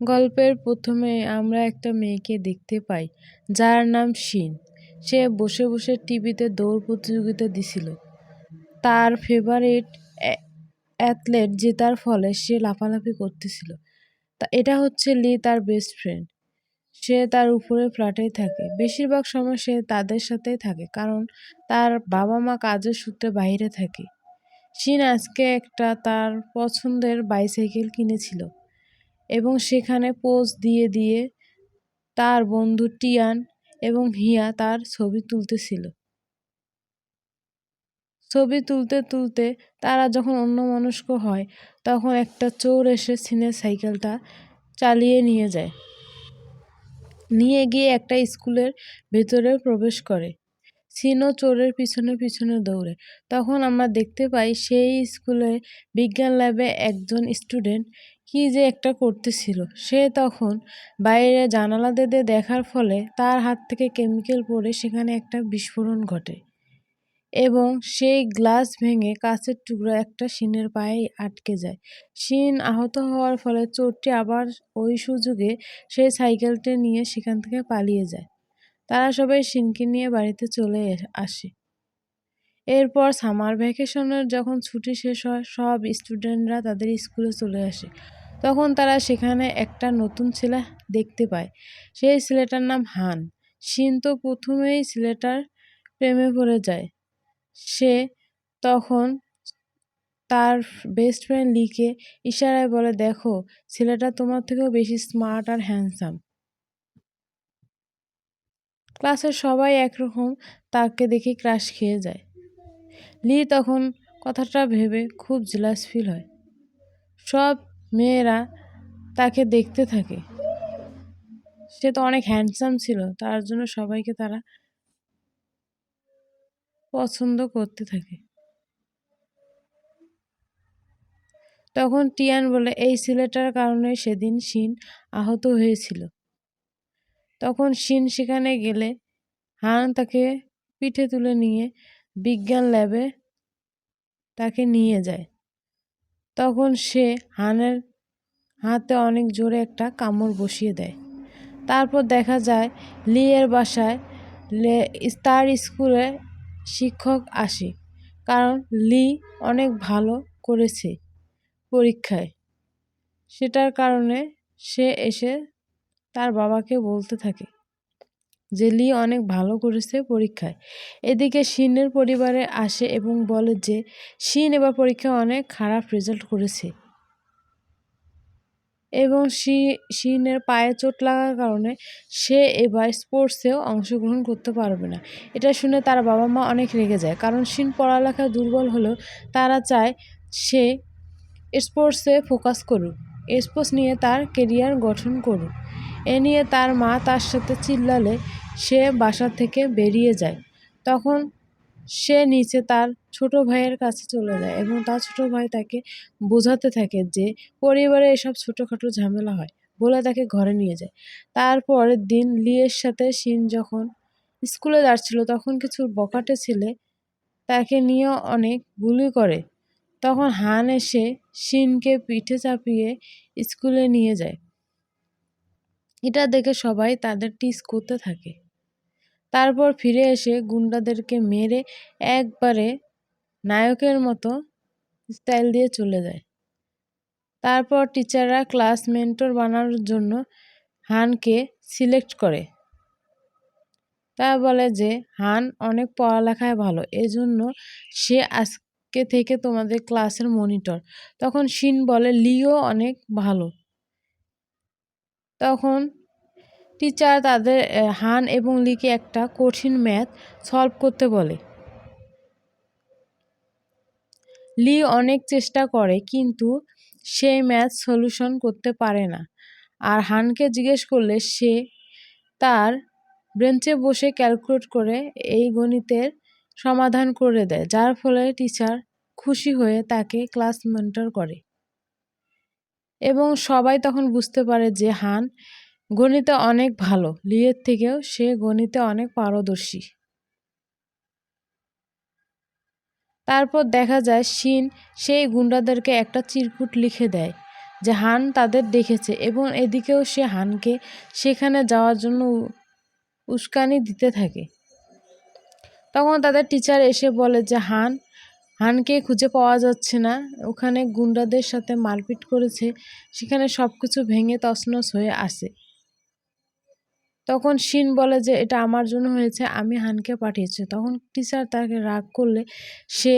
গল্পের প্রথমে আমরা একটা মেয়েকে দেখতে পাই যার নাম শিন। সে বসে বসে টিভিতে দৌড় প্রতিযোগিতা দিছিল। তার ফেভারিট অ্যাথলেট জেতার ফলে সে লাফালাফি করতেছিল। এটা হচ্ছে লি, তার বেস্ট ফ্রেন্ড। সে তার উপরে ফ্ল্যাটেই থাকে। বেশিরভাগ সময় সে তাদের সাথেই থাকে কারণ তার বাবা মা কাজের সূত্রে বাইরে থাকে। শিন আজকে একটা তার পছন্দের বাইসাইকেল কিনেছিল এবং সেখানে পোজ দিয়ে দিয়ে তার বন্ধু টিয়ান এবং হিয়া তার ছবি তুলতেছিল। ছবি তুলতে তুলতে তারা যখন অন্যমনস্ক হয় তখন একটা চোর এসে শিনের সাইকেলটা চালিয়ে নিয়ে গিয়ে একটা স্কুলের ভেতরে প্রবেশ করে। শিনও চোরের পিছনে পিছনে দৌড়ে। তখন আমরা দেখতে পাই সেই স্কুলে বিজ্ঞান ল্যাবে একজন স্টুডেন্ট কি যে একটা করতেছিল। সে তখন বাইরে জানালা দিয়ে দেখার ফলে তার হাত থেকে কেমিক্যাল পড়ে সেখানে একটা বিস্ফোরণ ঘটে এবং সেই গ্লাস ভেঙে কাঁচের টুকরো একটা শিনের পায়ে আটকে যায়। শিন আহত হওয়ার ফলে চোরটি আবার ওই সুযোগে সেই সাইকেলটি নিয়ে সেখান থেকে পালিয়ে যায়। তারা সবাই শিনকে নিয়ে বাড়িতে চলে আসে। এরপর সামার ভ্যাকেশনের যখন ছুটি শেষ হয় সব স্টুডেন্টরা তাদের স্কুলে চলে আসে। তখন তারা সেখানে একটা নতুন ছেলে দেখতে পায়। সেই ছেলেটার নাম হান। শিন তো প্রথমেই ছেলেটার প্রেমে পড়ে যায়। সে তখন তার বেস্ট ফ্রেন্ড লিকে ইশারায় বলে, দেখো ছেলেটা তোমার থেকেও বেশি স্মার্ট আর হ্যান্ডসাম। ক্লাসের সবাই একরকম তাকে দেখে ক্রাশ খেয়ে যায়। লি তখন কথাটা ভেবে খুব জেলাস ফিল হয়। সব মেয়েরা তাকে দেখতে থাকে। সে তো অনেক হ্যান্ডসাম ছিল, তার জন্য সবাইকে তারা পছন্দ করতে থাকে। তখন টিয়ান বলে, এই ছেলেটার কারণে সেদিন শিন আহত হয়েছিল। তখন শিন সেখানে গেলে হান তাকে পিঠে তুলে নিয়ে বিজ্ঞান ল্যাবে তাকে নিয়ে যায়। তখন সে হানের হাতে অনেক জোরে একটা কামড় বসিয়ে দেয়। তারপর দেখা যায় লি এর বাসায় তার স্কুলে শিক্ষক আসে কারণ লি অনেক ভালো করেছে পরীক্ষায়। সেটার কারণে সে এসে তার বাবাকে বলতে থাকে যে লি অনেক ভালো করেছে পরীক্ষায়। এদিকে শিনের পরিবারে আসে এবং বলে যে শিন এবার পরীক্ষায় অনেক খারাপ রেজাল্ট করেছে এবং শিনের পায়ে চোট লাগার কারণে সে এবার স্পোর্টসেও অংশগ্রহণ করতে পারবে না। এটা শুনে তার বাবা মা অনেক রেগে যায় কারণ শিন পড়ালেখায় দুর্বল হলেও তারা চায় সে স্পোর্টসে ফোকাস করুক, স্পোর্টস নিয়ে তার কেরিয়ার গঠন করুক। এ নিয়ে তার মা তার সাথে চিল্লালে সে বাসা থেকে বেরিয়ে যায়। তখন সে নিচে তার ছোট ভাইয়ের কাছে চলে যায় এবং তার ছোট ভাই তাকে বোঝাতে থাকে যে পরিবারে এসব ছোটোখাটো ঝামেলা হয় বলে তাকে ঘরে নিয়ে যায়। তারপরের দিন লিয়ের সাথে শিন যখন স্কুলে যাচ্ছিল তখন কিছু বখাটে ছেলে তাকে নিয়ে অনেক বুলি করে। তখন হান এসে শিনকে পিঠে চাপিয়ে স্কুলে নিয়ে যায়। এটা দেখে সবাই তাদের টিজ করতে থাকে। তারপর ফিরে এসে গুন্ডাদেরকে মেরে একবারে নায়কের মতো স্টাইল দিয়ে চলে যায়। তারপর টিচাররা ক্লাস মেন্টর বানানোর জন্য হানকে সিলেক্ট করে। তারা বলে যে হান অনেক পড়ালেখায় ভালো, এজন্য সে আজকে থেকে তোমাদের ক্লাসের মনিটর। তখন শিন বলে লিও অনেক ভালো। তখন টিচার তাদের হান এবং লিকে একটা কঠিন ম্যাথ সলভ করতে বলে। লি অনেক চেষ্টা করে কিন্তু সে ম্যাথ সলিউশন করতে পারে না। আর হানকে জিজ্ঞেস করলে সে তার বেঞ্চে বসে ক্যালকুলেট করে এই গণিতের সমাধান করে দেয়, যার ফলে টিচার খুশি হয়ে তাকে ক্লাস মেন্টর করে এবং সবাই তখন বুঝতে পারে যে হান গণিতে অনেক ভালো, লিয়ের থেকেও সে গণিতে অনেক পারদর্শী। তারপর দেখা যায় শিন সেই গুন্ডাদেরকে একটা চিরকুট লিখে দেয় যে হান তাদের দেখেছে এবং এদিকেও সে হানকে সেখানে যাওয়ার জন্য উস্কানি দিতে থাকে। তখন তাদের টিচার এসে বলে যে হানকে খুঁজে পাওয়া যাচ্ছে না, ওখানে গুন্ডাদের সাথে মারপিট করেছে, সেখানে সব কিছু ভেঙে তছনছ হয়ে আছে। তখন শিন বলে যে এটা আমার জন্য হয়েছে, আমি হানকে পাঠিয়েছি। তখন টিচার তাকে রাগ করলে সে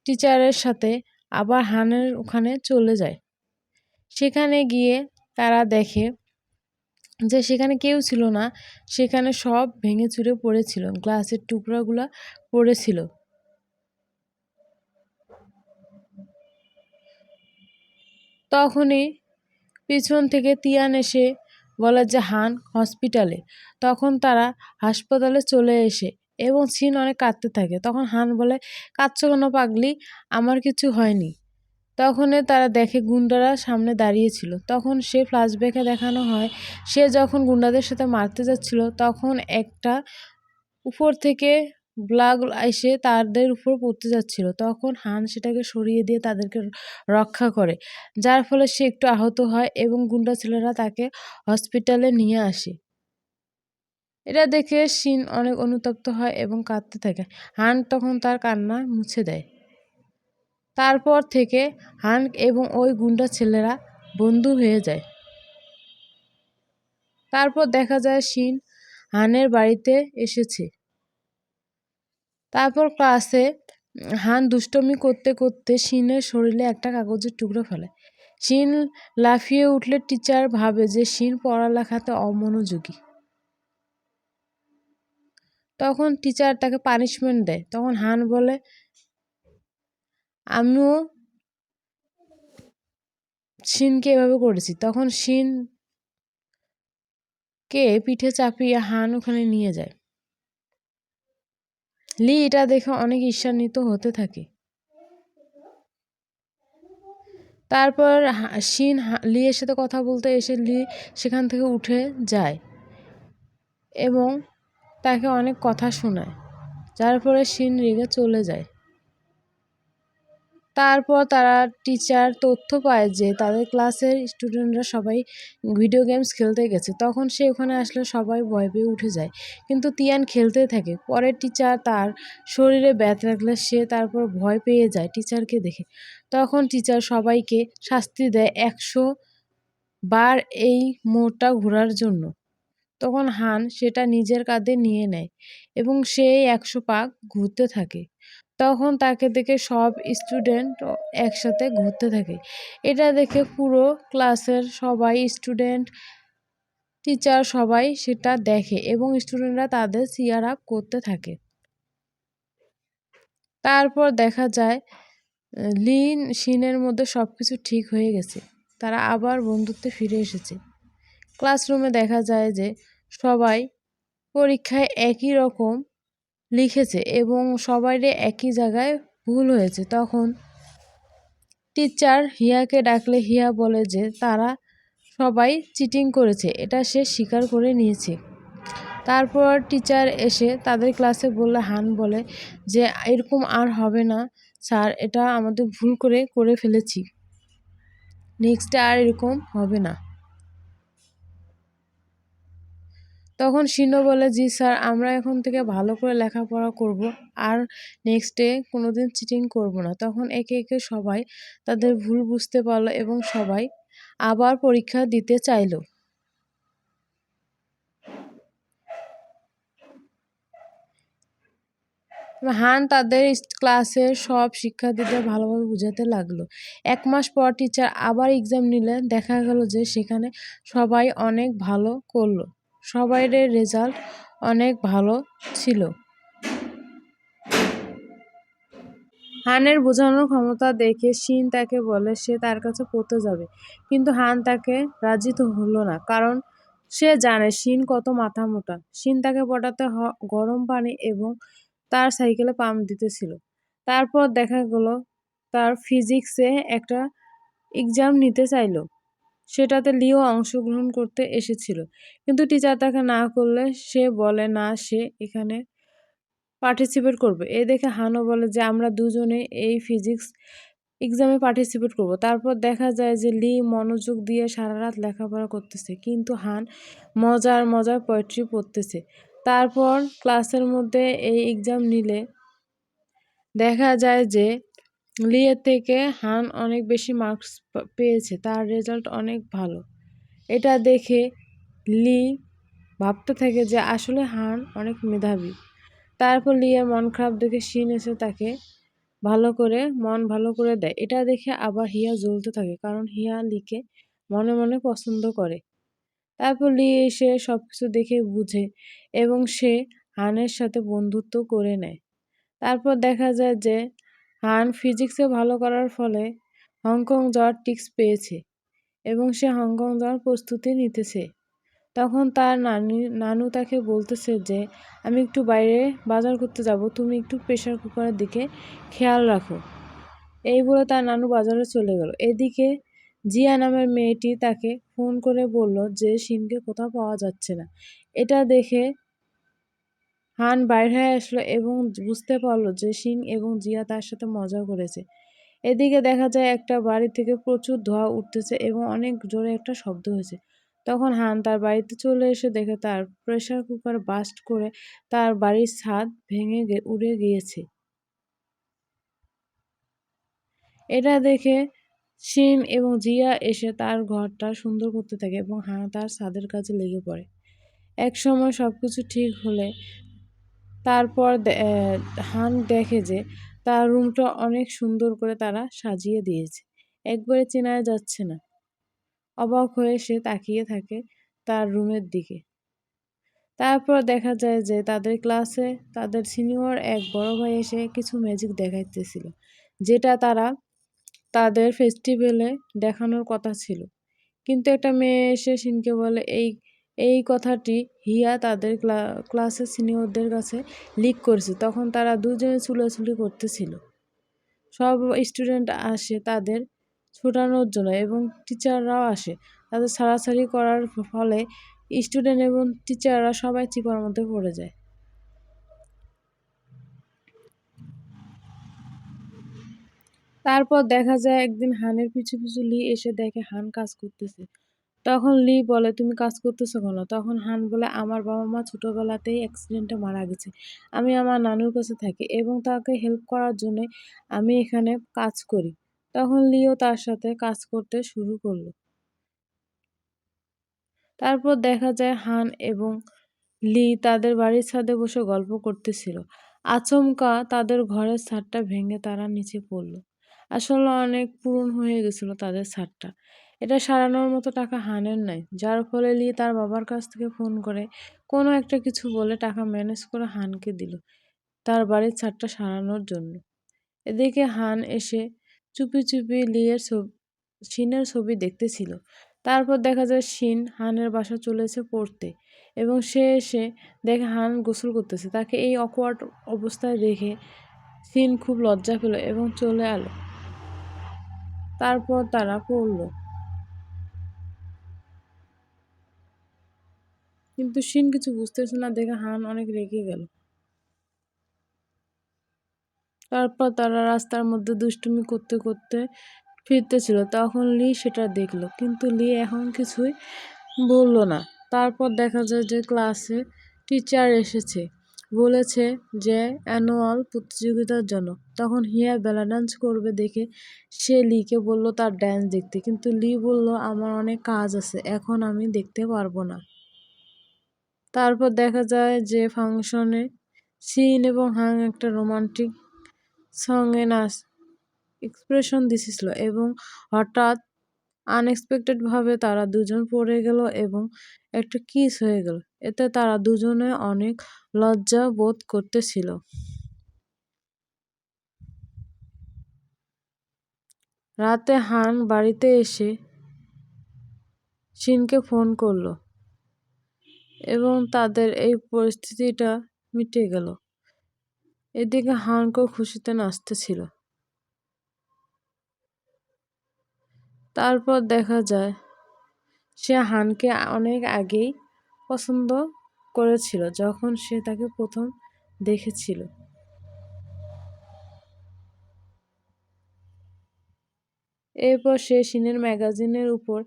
টিচারের সাথে আবার হানের ওখানে চলে যায়। সেখানে গিয়ে তারা দেখে যে সেখানে কেউ ছিল না, সেখানে সব ভেঙে চুরে পড়েছিল, গ্লাসের টুকরাগুলা পড়েছিল। তখনই পিছন থেকে তিয়ান এসে বলে যে হান হসপিটালে। তখন তারা হাসপাতালে চলে এসে এবং শিন অনেক কাঁদতে থাকে। তখন হান বলে, কাঁদছো কেন পাগলি, আমার কিছু হয়নি। তখনই তারা দেখে গুন্ডারা সামনে দাঁড়িয়েছিল। তখন সে ফ্ল্যাশব্যাকে দেখানো হয় সে যখন গুন্ডাদের সাথে মারতে যাচ্ছিল তখন একটা উপর থেকে ব্লাগ এসে তাদের উপর পড়তে যাচ্ছিল। তখন হান সেটাকে সরিয়ে দিয়ে তাদেরকে রক্ষা করে, যার ফলে সে একটু আহত হয় এবং গুন্ডা ছেলেরা তাকে হসপিটালে নিয়ে আসে। এটা দেখে শিন অনেক অনুতপ্ত হয় এবং কাঁদতে থাকে। হান তখন তার কান্না মুছে দেয়। তারপর থেকে হান এবং ওই গুন্ডা ছেলেরা বন্ধু হয়ে যায়। তারপর দেখা যায় শিন হানের বাড়িতে এসেছে। তারপর ক্লাসে হান দুষ্টুমি করতে করতে শিনের শরীরে একটা কাগজের টুকরো ফেলে। শিন লাফিয়ে উঠলে টিচার ভাবে যে শিন পড়ালেখাতে অমনোযোগী। তখন টিচার তাকে পানিশমেন্ট দেয়। তখন হান বলে, আমিও শিনকে এভাবে করেছি। তখন শিনকে পিঠে চাপিয়ে হান ওখানে নিয়ে যায়। লি এটা দেখে অনেক ঈর্ষান্বিত হতে থাকে। তারপর শিন লিয়ের সাথে কথা বলতে এসে লি সেখান থেকে উঠে যায় এবং তাকে অনেক কথা শোনায়, যার ফলে শিন রেগে চলে যায়। তারপর তারা টিচার তথ্য পায় যে তাদের ক্লাসের স্টুডেন্টরা সবাই ভিডিও গেমস খেলতে গেছে। তখন সে ওখানে আসলে সবাই ভয় পেয়ে উঠে যায়, কিন্তু তিয়ান খেলতে থাকে। পরে টিচার তার শরীরে ব্যথা লাগলে সে তারপর ভয় পেয়ে যায় টিচারকে দেখে। তখন টিচার সবাইকে শাস্তি দেয় 100 বার এই মোড়টা ঘোরার জন্য। তখন হান সেটা নিজের কাঁধে নিয়ে নেয় এবং সে 100 পাক ঘুরতে থাকে। তখন তাকে দেখে সব স্টুডেন্ট একসাথে ঘুরতে থাকে। এটা দেখে পুরো ক্লাসের সবাই, স্টুডেন্ট, টিচার সবাই সেটা দেখে এবং স্টুডেন্টরা তাদের চিয়ার আপ করতে থাকে। তারপর দেখা যায় লিন শিনের মধ্যে সবকিছু ঠিক হয়ে গেছে, তারা আবার বন্ধুত্বে ফিরে এসেছে। ক্লাসরুমে দেখা যায় যে সবাই পরীক্ষায় একই রকম লিখেছে এবং সবারই একই জায়গায় ভুল হয়েছে। তখন টিচার হিয়াকে ডাকলে হিয়া বলে যে তারা সবাই চিটিং করেছে, এটা সে স্বীকার করে নিয়েছে। তারপর টিচার এসে তাদের ক্লাসে বললে হান বলে যে এরকম আর হবে না স্যার, এটা আমাদের ভুল করে ফেলেছি, নেক্সটে আর এরকম হবে না। তখন শিনো বলে জি স্যার, আমরা এখন থেকে ভালো করে লেখাপড়া করব, আর নেক্সটে কোনোদিন চিটিং করব না। তখন একে একে সবাই তাদের ভুল বুঝতে পারলো এবং সবাই আবার পরীক্ষা দিতে চাইল। হান তাদের ক্লাসের সব শিক্ষার্থীদের ভালোভাবে বুঝাতে লাগলো। 1 মাস পর টিচার আবার এক্সাম নিলে দেখা গেল যে সেখানে সবাই অনেক ভালো করলো, সবাইয়ের রেজাল্ট অনেক ভালো ছিল। হানের বোঝানোর ক্ষমতা দেখে শিন তাকে বলে সে তার কাছে পড়তে যাবে, কিন্তু হান তাকে রাজি হলো না, কারণ সে জানে শিন কত মাথা মোটা। শিন তাকে পটাতে গরম পানি এবং তার সাইকেলে পাম্প দিতেছিল। তারপর দেখা গেল তার ফিজিক্সে একটা এক্সাম নিতে চাইল, সেটাতে লিও অংশগ্রহণ করতে এসেছিল, কিন্তু টিচার তাকে না করলে সে বলে না সে এখানে পার্টিসিপেট করবে। এ দেখে হানও বলে যে আমরা দুজনে এই ফিজিক্স এক্সামে পার্টিসিপেট করব। তারপর দেখা যায় যে লি মনোযোগ দিয়ে সারা রাত লেখাপড়া করতেছে, কিন্তু হান মজার মজার পোয়েট্রি পড়তেছে। তারপর ক্লাসের মধ্যে এই এক্সাম নিলে দেখা যায় যে লিয়ের থেকে হান অনেক বেশি মার্কস পেয়েছে, তার রেজাল্ট অনেক ভালো। এটা দেখে লি ভাবতে থাকে যে আসলে হান অনেক মেধাবী। তারপর লিয়ার মন খারাপ দেখে শিন এসে তাকে মন ভালো করে দেয়। এটা দেখে আবার হিয়া জ্বলতে থাকে, কারণ হিয়া লিকে মনে মনে পছন্দ করে। তারপর লি এসে সবকিছু দেখে বুঝে এবং সে হানের সাথে বন্ধুত্ব করে নেয়। তারপর দেখা যায় যে হান ফিজিক্সে ভালো করার ফলে হংকং যাওয়ার টিক্স পেয়েছে এবং সে হংকং যাওয়ার প্রস্তুতি নিতেছে। তখন তার নানু তাকে বলতেছে যে আমি একটু বাইরে বাজার করতে যাব, তুমি একটু প্রেসার কুকারের দিকে খেয়াল রাখো। এই বলে তার নানু বাজারে চলে গেল। এদিকে জিয়া নামের মেয়েটি তাকে ফোন করে বলল যে শিনকে কোথাও পাওয়া যাচ্ছে না। এটা দেখে হান বাইর হয়ে আসলো এবং বুঝতে পারলো যে শিন এবং জিয়া তার সাথে মজা করেছে। এদিকে দেখা যায় একটা বাড়ি থেকে প্রচুর ধোঁয়া উঠতেছে এবং অনেক জোরে একটা শব্দ হয়েছে। তখন হান তার বাড়িতে চলে এসে দেখে তার প্রেসার কুকার বাস্ট করে তার বাড়ির ছাদ ভেঙে উড়ে গিয়েছে। এটা দেখে শিন এবং জিয়া এসে তার ঘরটা সুন্দর করতে থাকে এবং হান তার ছাদের কাজে লেগে পড়ে। এক সময় সবকিছু ঠিক হলে তারপর হান দেখে যে তার রুমটা অনেক সুন্দর করে তারা সাজিয়ে দিয়েছে, একবারে চেনা যাচ্ছে না। অবাক হয়ে সে তাকিয়ে থাকে তার রুমের দিকে। তারপর দেখা যায় যে তাদের ক্লাসে তাদের সিনিয়র এক বড় ভাই এসে কিছু ম্যাজিক দেখাইতেছিল, যেটা তারা তাদের ফেস্টিভ্যালে দেখানোর কথা ছিল। কিন্তু একটা মেয়ে এসে শিনকে বলে এই এই কথাটি হিয়া তাদের ক্লাসের সিনিয়রদের কাছে লিক করেছে। তখন তারা দুজনে চুলাচুলি করতেছিল। সব স্টুডেন্ট আসে তাদের ছোটানোর জন্য এবং টিচাররাও আসে। তাদের ছাড়াছাড়ি করার ফলে স্টুডেন্ট এবং টিচাররা সবাই চিপার মধ্যে পড়ে যায়। তারপর দেখা যায় একদিন হানের পিছু পিছু লি এসে দেখে হান কাজ করতেছে। তখন লি বলে তুমি কাজ করতেছো কেন? তখন হান বলে আমার বাবা মা ছোটবেলাতেই অ্যাক্সিডেন্টে মারা গেছে। আমি আমার নানুর কাছে থাকি এবং তাকে হেল্প করার জন্য আমি এখানে কাজ করি। তখন লিও তার সাথে কাজ করতে শুরু করলো। তারপর দেখা যায় হান এবং লি তাদের বাড়ির ছাদে বসে গল্প করতেছিল। আচমকা তাদের ঘরের ছাদটা ভেঙে তারা নিচে পড়ল। আসলে অনেক পুরনো হয়ে গেছিল তাদের ছাদটা। এটা সারানোর মতো টাকা হানের নাই, যার ফলে লি তার বাবার কাছ থেকে ফোন করে কোনো একটা কিছু বলে টাকা ম্যানেজ করে হানকে দিল তার বাড়ির ছাদটা সারানোর জন্য। এদিকে হান এসে চুপি চুপি শিনের ছবি দেখতেছিল। তারপর দেখা যায় শিন হানের বাসা চলেছে পড়তে এবং সে এসে দেখে হান গোসল করতেছে। তাকে এই অকওয়ার্ড অবস্থায় দেখে শিন খুব লজ্জা পেল এবং চলে এলো। তারপর তারা পড়ল, কিন্তু শিন কিছু বুঝতেছে না দেখে হান অনেক রেগে গেল। তারপর তারা রাস্তার মধ্যে দুষ্টুমি করতে করতে ফিরতেছিল। তখন লি সেটা দেখলো, কিন্তু লি এখন কিছুই বলল না। তারপর দেখা যায় যে ক্লাসে টিচার এসেছে, বলেছে যে অ্যানুয়াল প্রতিযোগিতার জন্য। তখন হিয়া বেলা ডান্স করবে দেখে সে লিকে বলল তার ড্যান্স দেখতে, কিন্তু লি বলল আমার অনেক কাজ আছে, এখন আমি দেখতে পারবো না। তারপর দেখা যায় যে ফাংশনে শিন এবং হাং একটা রোমান্টিক সঙ্গে নাচ এক্সপ্রেশন দিছিল এবং হঠাৎ আনএক্সপেক্টেডভাবে তারা দুজন পড়ে গেল এবং একটা কিস হয়ে গেল। এতে তারা দুজনে অনেক লজ্জা বোধ করতেছিল। রাতে হান বাড়িতে এসে শিনকে ফোন করলো এবং তাদের এই পরিস্থিতিটা মিটে গেল। এদিকে হানকেও খুশিতে নাচতেছিল। তারপর দেখা যায় সে হানকে অনেক আগেই পছন্দ করেছিল যখন সে তাকে প্রথম দেখেছিল। এরপর সে শিনের ম্যাগাজিনের উপর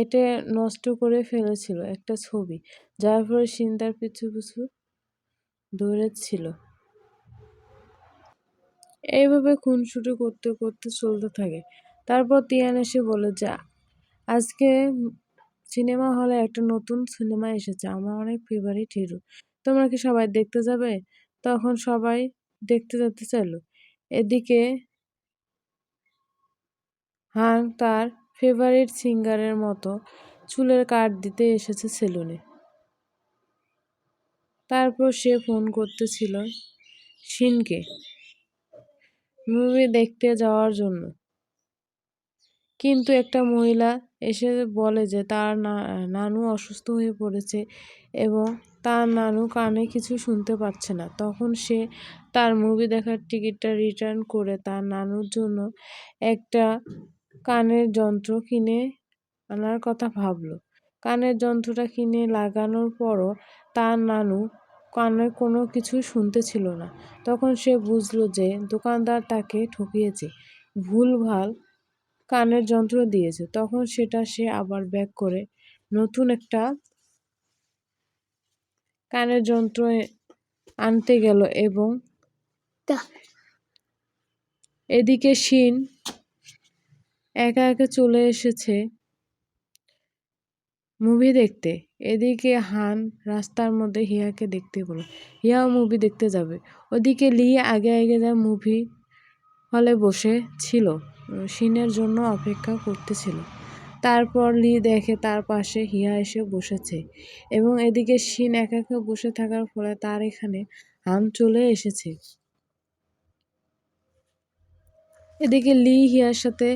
এটা নষ্ট করে ফেলেছিল একটা ছবি, যার ফলে শিন তার পিছু পিছু দৌড়েছিল। এইভাবে খুনসুটি করতে করতে চলতে থাকে। তারপর তিয়ান এসে বলে যে আজকে সিনেমা হলে একটা নতুন সিনেমা এসেছে, আমার অনেক ফেভারিট হিরো, তোমরা কি সবাই দেখতে যাবে? তখন সবাই দেখতে যেতে চাইলো। এদিকে হাং তার ফেভারিট সিঙ্গারের মতো চুলের কাট দিতে এসেছে সেলুনে। তারপর সে ফোন করতেছিল শিনকে মুভি দেখতে যাওয়ার জন্য, কিন্তু একটা মহিলা এসে বলে যে তার নানু অসুস্থ হয়ে পড়েছে এবং তার নানু কানে কিছু শুনতে পাচ্ছে না। তখন সে তার মুভি দেখার টিকিটটা রিটার্ন করে তার নানুর জন্য একটা কানের যন্ত্র কিনে আনার কথা ভাবলো। কানের যন্ত্রটা কিনে লাগানোর পরও তার নানু কানে কোনো কিছু শুনতে ছিল না। তখন সে বুঝলো যে দোকানদার তাকে ঠকিয়েছে, ভুলভাল কানের যন্ত্র দিয়েছে। তখন সেটা সে আবার ব্যাক করে নতুন একটা কানের যন্ত্র আনতে গেল এবং এদিকে শিন একা একা চলে এসেছে মুভি দেখতে। এদিকে হান রাস্তার মধ্যে হিয়াকে দেখতে পেল, হিয়াও মুভি দেখতে যাবে। ওদিকে লি আগে আগে যা মুভি হলে বসে ছিল, শিনের জন্য অপেক্ষা করতেছিল। তারপর লি দেখে তার পাশে হিয়া এসে বসেছে এবং এদিকে শিন একা একা বসে থাকার ফলে তার এখানে হান চলে এসেছে। এদিকে লি হিয়ার সাথে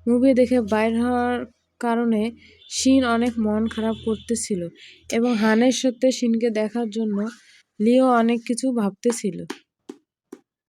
মুভি দেখে বাইর হওয়ার কারণে শিন অনেক মন খারাপ করতেছিল এবং হানের সাথে শিনকে দেখার জন্য লিও অনেক কিছু ভাবতেছিল।